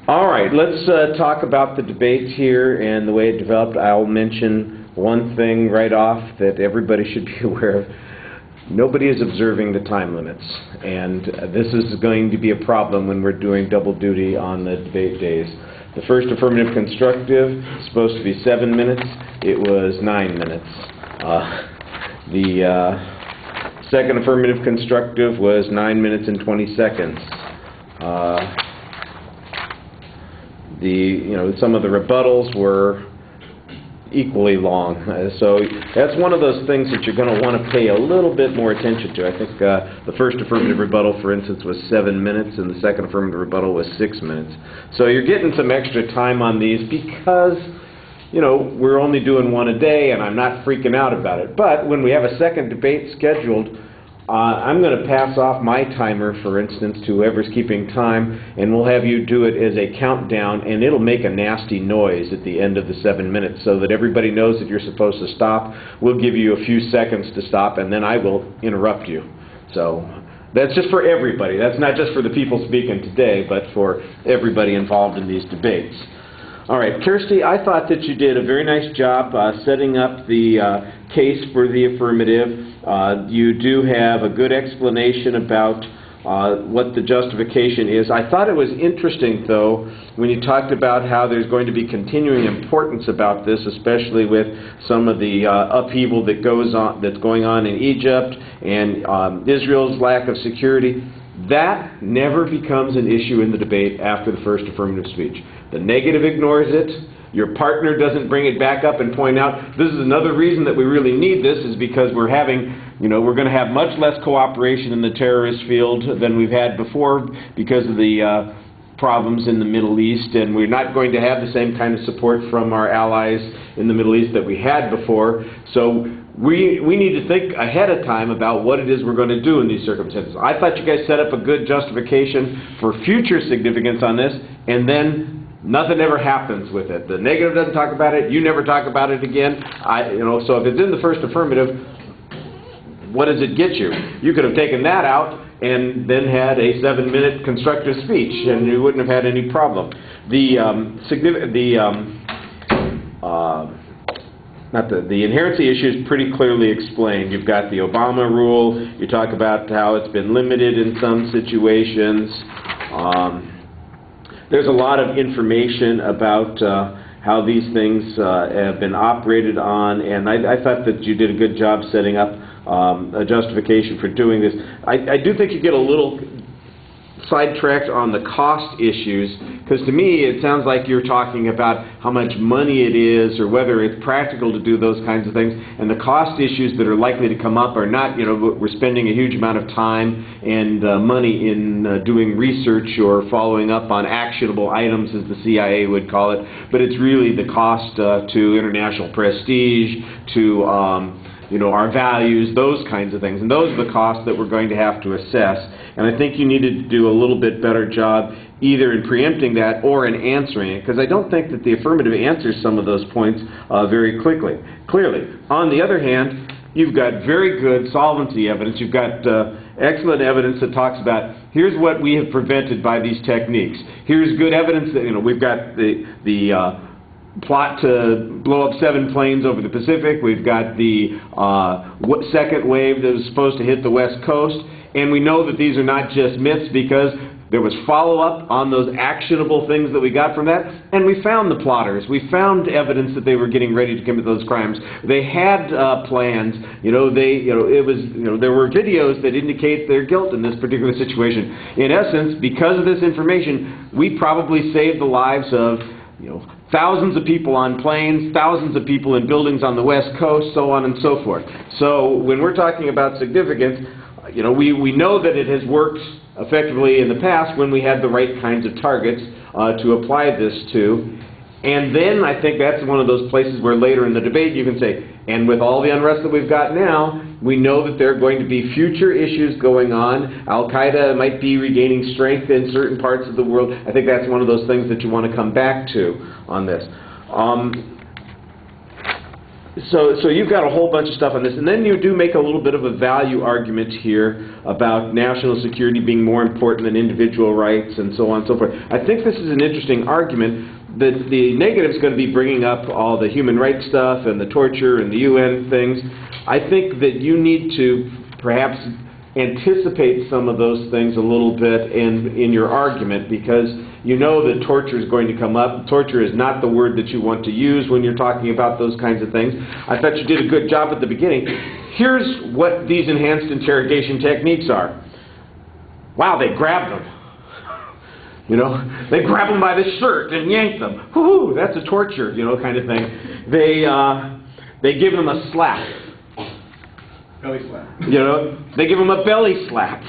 All right, let's talk about the debate here and the way it developed. I'll mention one thing right off that everybody should be aware of. Nobody is observing the time limits, and this is going to be a problem when we're doing double duty on the debate days. The first affirmative constructive is supposed to be 7 minutes. It was 9 minutes. The second affirmative constructive was 9 minutes and 20 seconds. Some of the rebuttals were equally long. So that's one of those things that you're going to want to pay a little bit more attention to. I think the first affirmative rebuttal, for instance, was 7 minutes, and the second affirmative rebuttal was 6 minutes. So you're getting some extra time on these because, we're only doing one a day, and I'm not freaking out about it. But when we have a second debate scheduled, I'm going to pass off my timer, for instance, to whoever's keeping time, and we'll have you do it as a countdown, and it'll make a nasty noise at the end of the 7 minutes so that everybody knows that you're supposed to stop. We'll give you a few seconds to stop, and then I will interrupt you. So that's just for everybody. That's not just for the people speaking today, but for everybody involved in these debates. All right, Kirsty, I thought that you did a very nice job setting up the case for the affirmative. You do have a good explanation about what the justification is. I thought it was interesting, though, when you talked about how there's going to be continuing importance about this, especially with some of the upheaval that's going on in Egypt and Israel's lack of security. That never becomes an issue in the debate after the first affirmative speech. The negative ignores it. Your partner doesn't bring it back up and point out, this is another reason that we really need this is because we're we're going to have much less cooperation in the terrorist field than we've had before because of the problems in the Middle East, and we're not going to have the same kind of support from our allies in the Middle East that we had before. So we need to think ahead of time about what it is we're going to do in these circumstances. I thought you guys set up a good justification for future significance on this, and then nothing ever happens with it. The negative doesn't talk about it. You never talk about it again. So if it's in the first affirmative, what does it get you? You could have taken that out and then had a 7-minute constructive speech, and you wouldn't have had any problem. The inherency issue is pretty clearly explained. You've got the Obama rule. You talk about how it's been limited in some situations. There's a lot of information about how these things have been operated on, and I thought that you did a good job setting up a justification for doing this. I do think you get a little sidetracked on the cost issues, because to me it sounds like you're talking about how much money it is or whether it's practical to do those kinds of things, and the cost issues that are likely to come up are not, we're spending a huge amount of time and money in doing research or following up on actionable items, as the CIA would call it, but it's really the cost to international prestige, to our values, those kinds of things. And those are the costs that we're going to have to assess. And I think you needed to do a little bit better job either in preempting that or in answering it, because I don't think that the affirmative answers some of those points very clearly. On the other hand, you've got very good solvency evidence. You've got excellent evidence that talks about here's what we have prevented by these techniques. Here's good evidence that, we've got the plot to blow up 7 planes over the Pacific. We've got the second wave that was supposed to hit the West Coast. And we know that these are not just myths because there was follow-up on those actionable things that we got from that. And we found the plotters. We found evidence that they were getting ready to commit those crimes. They had plans. There were videos that indicate their guilt in this particular situation. In essence, because of this information, we probably saved the lives of thousands of people on planes, thousands of people in buildings on the West Coast, so on and so forth. So when we're talking about significance, we know that it has worked effectively in the past when we had the right kinds of targets to apply this to. And then I think that's one of those places where later in the debate you can say, and with all the unrest that we've got now, we know that there are going to be future issues going on. Al-Qaeda might be regaining strength in certain parts of the world. I think that's one of those things that you want to come back to on this. So you've got a whole bunch of stuff on this, and then you do make a little bit of a value argument here about national security being more important than individual rights and so on and so forth. I think this is an interesting argument. The negative is going to be bringing up all the human rights stuff and the torture and the UN things. I think that you need to perhaps anticipate some of those things a little bit in your argument, because you know that torture is going to come up. Torture is not the word that you want to use when you're talking about those kinds of things. I thought you did a good job at the beginning. Here's what these enhanced interrogation techniques are. Wow, they grabbed them. You know, they grab them by the shirt and yank them. Whoo, that's a torture, you know, kind of thing. They give them a slap. Belly slap. You know, they give them a belly slap.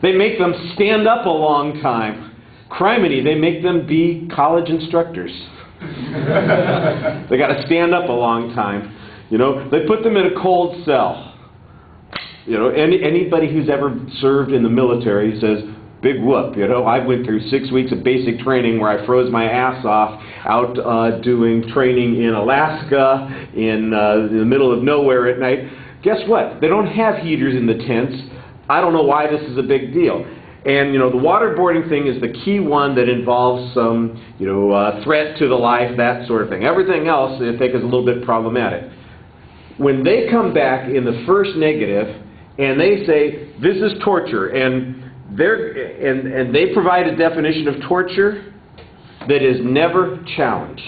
They make them stand up a long time. Criminy, they make them be college instructors. They got to stand up a long time. You know, they put them in a cold cell. You know, anybody who's ever served in the military says, big whoop. You know, I went through 6 weeks of basic training where I froze my ass off out doing training in Alaska, in the middle of nowhere at night. Guess what? They don't have heaters in the tents. I don't know why this is a big deal. And, you know, the waterboarding thing is the key one that involves some, you know, threat to the life, that sort of thing. Everything else, I think, is a little bit problematic. When they come back in the first negative and they say, this is torture, and they provide a definition of torture that is never challenged.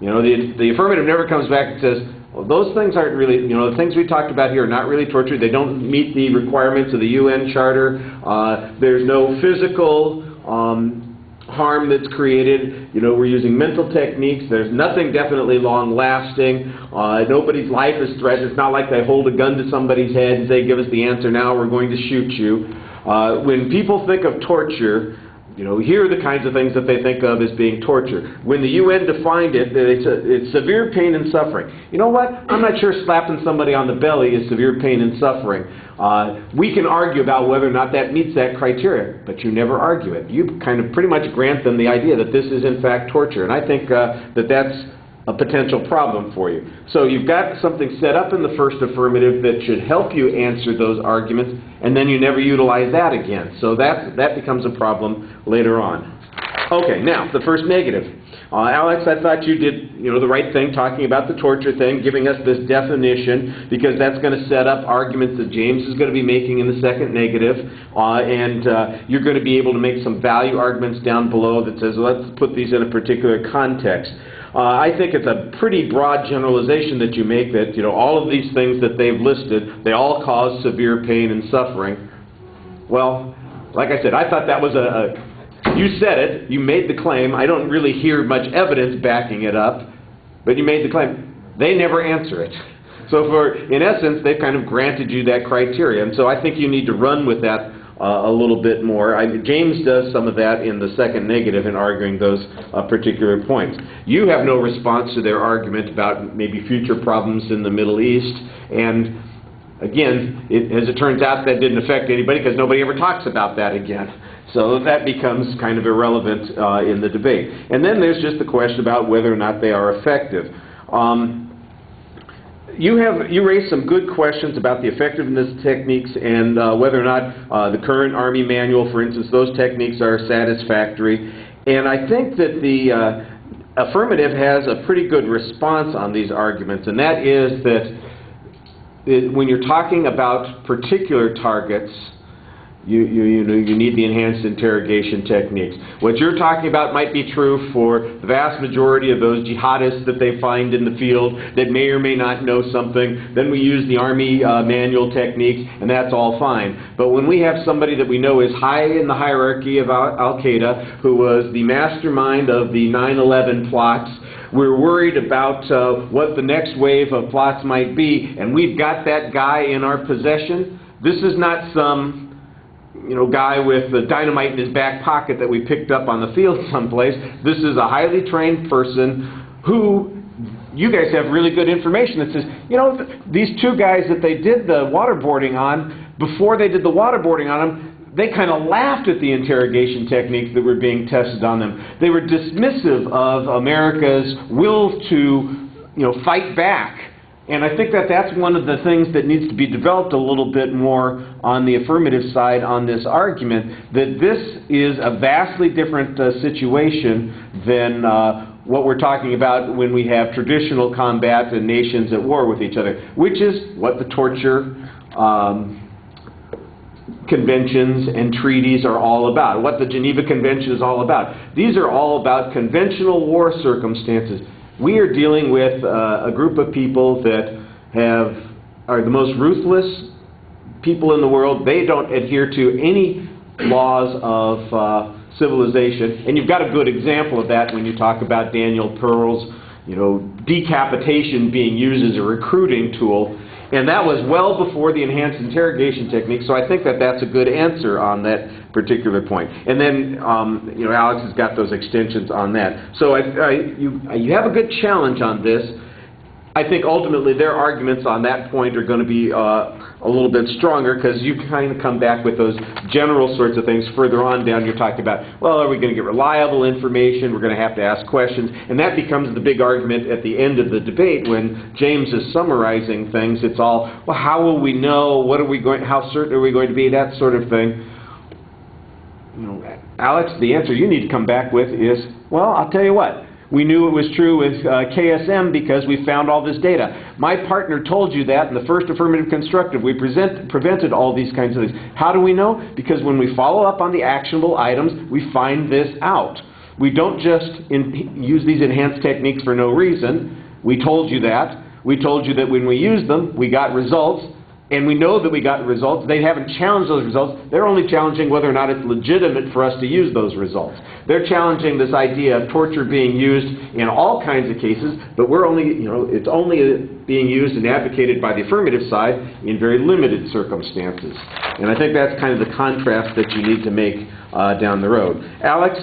You know, the affirmative never comes back and says, well, those things aren't really, you know, the things we talked about here are not really torture. They don't meet the requirements of the UN Charter. There's no physical harm that's created. You know, we're using mental techniques. There's nothing definitely long-lasting. Nobody's life is threatened. It's not like they hold a gun to somebody's head and say, give us the answer now, we're going to shoot you. When people think of torture, you know, here are the kinds of things that they think of as being torture. When the UN defined it, it's severe pain and suffering. You know what? I'm not sure slapping somebody on the belly is severe pain and suffering. We can argue about whether or not that meets that criteria, but you never argue it. You kind of pretty much grant them the idea that this is in fact torture, and I think that that's a potential problem for you. So you've got something set up in the first affirmative that should help you answer those arguments, and then you never utilize that again. So that becomes a problem later on. Okay, now, the first negative. Alex, I thought you did, you know, the right thing talking about the torture thing, giving us this definition, because that's going to set up arguments that James is going to be making in the second negative, and you're going to be able to make some value arguments down below that says, well, let's put these in a particular context. I think it's a pretty broad generalization that you make that, you know, all of these things that they've listed, they all cause severe pain and suffering. Well, like I said, I thought that was you said it, you made the claim. I don't really hear much evidence backing it up, but you made the claim. They never answer it. So in essence, they've kind of granted you that criteria, and so I think you need to run with that a little bit more. James does some of that in the second negative in arguing those particular points. You have no response to their argument about maybe future problems in the Middle East, and again, as it turns out, that didn't affect anybody because nobody ever talks about that again. So that becomes kind of irrelevant in the debate. And then there's just the question about whether or not they are effective. You raised some good questions about the effectiveness techniques and whether or not the current Army manual, for instance, those techniques are satisfactory. And I think that the affirmative has a pretty good response on these arguments, and that is that when you're talking about particular targets, you need the enhanced interrogation techniques. What you're talking about might be true for the vast majority of those jihadists that they find in the field that may or may not know something. Then we use the Army manual techniques, and that's all fine. But when we have somebody that we know is high in the hierarchy of Al-Qaeda, who was the mastermind of the 9/11 plots, we're worried about what the next wave of plots might be, and we've got that guy in our possession. This is not some guy with the dynamite in his back pocket that we picked up on the field someplace. This is a highly trained person who, you guys have really good information that says, these two guys that they did the waterboarding on, before they did the waterboarding on them, they kind of laughed at the interrogation techniques that were being tested on them. They were dismissive of America's will to fight back. And I think that that's one of the things that needs to be developed a little bit more on the affirmative side on this argument, that this is a vastly different situation than what we're talking about when we have traditional combat and nations at war with each other, which is what the torture conventions and treaties are all about, what the Geneva Convention is all about. These are all about conventional war circumstances. We are dealing with a group of people that are the most ruthless people in the world. They don't adhere to any laws of civilization. And you've got a good example of that when you talk about Daniel Pearl's, decapitation being used as a recruiting tool. And that was well before the enhanced interrogation technique, so I think that that's a good answer on that particular point. And then, Alex has got those extensions on that. So you have a good challenge on this. I think ultimately their arguments on that point are going to be a little bit stronger, because you kind of come back with those general sorts of things. Further on down, you're talking about, well, are we going to get reliable information? We're going to have to ask questions. And that becomes the big argument at the end of the debate when James is summarizing things. It's all, well, how will we know? How certain are we going to be? That sort of thing. Alex, the answer you need to come back with is, well, I'll tell you what. We knew it was true with KSM because we found all this data. My partner told you that in the first affirmative constructive. We prevented all these kinds of things. How do we know? Because when we follow up on the actionable items, we find this out. We don't just use these enhanced techniques for no reason. We told you that. We told you that when we used them, we got results. And we know that we got results. They haven't challenged those results. They're only challenging whether or not it's legitimate for us to use those results. They're challenging this idea of torture being used in all kinds of cases, but it's only being used and advocated by the affirmative side in very limited circumstances. And I think that's kind of the contrast that you need to make down the road. Alex,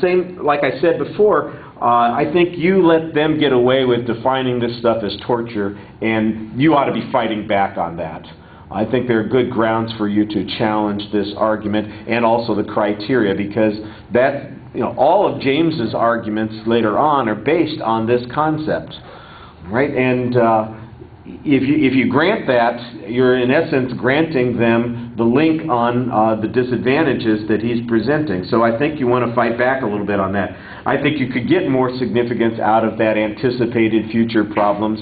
same, like I said before, I think you let them get away with defining this stuff as torture, and you ought to be fighting back on that. I think there are good grounds for you to challenge this argument and also the criteria, because that, all of James's arguments later on are based on this concept, right? And if you grant that, you're in essence granting them the link on the disadvantages that he's presenting. So I think you want to fight back a little bit on that. I think you could get more significance out of that anticipated future problems,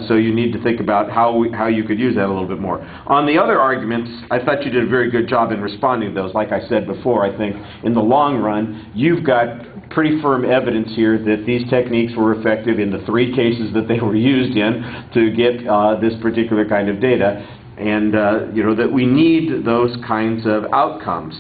so you need to think about how you could use that a little bit more. On the other arguments, I thought you did a very good job in responding to those. Like I said before, I think in the long run, you've got pretty firm evidence here that these techniques were effective in the 3 cases that they were used in to get this particular kind of data, and that we need those kinds of outcomes.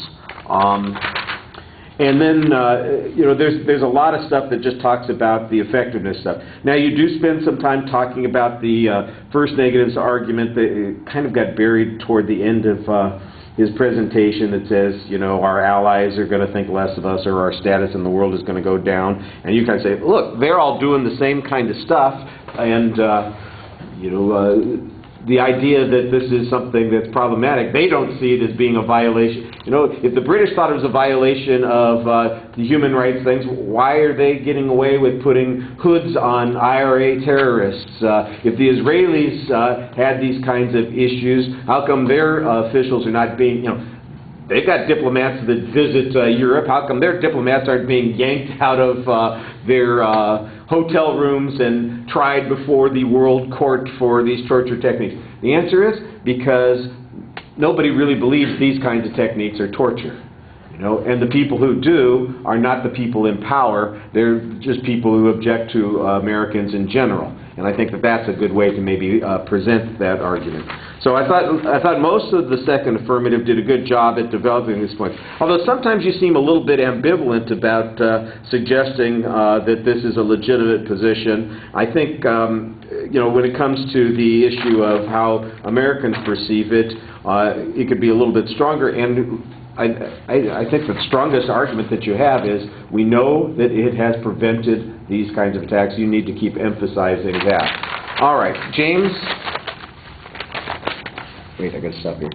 And then, there's a lot of stuff that just talks about the effectiveness stuff. Now, you do spend some time talking about the first negatives argument that kind of got buried toward the end of his presentation, that says, our allies are going to think less of us, or our status in the world is going to go down. And you kind of say, look, they're all doing the same kind of stuff, and, the idea that this is something that's problematic, they don't see it as being a violation. If the British thought it was a violation of the human rights things, why are they getting away with putting hoods on IRA terrorists? If the Israelis had these kinds of issues, how come their officials are not being, they've got diplomats that visit Europe. How come their diplomats aren't being yanked out of their hotel rooms and tried before the world court for these torture techniques? The answer is because nobody really believes these kinds of techniques are torture. And the people who do are not the people in power. They're just people who object to Americans in general. And I think that that's a good way to maybe present that argument. So I thought most of the second affirmative did a good job at developing this point. Although sometimes you seem a little bit ambivalent about suggesting that this is a legitimate position. I think when it comes to the issue of how Americans perceive it, it could be a little bit stronger. And I think the strongest argument that you have is we know that it has prevented these kinds of attacks. You need to keep emphasizing that. All right, James. Wait, I got to stop here.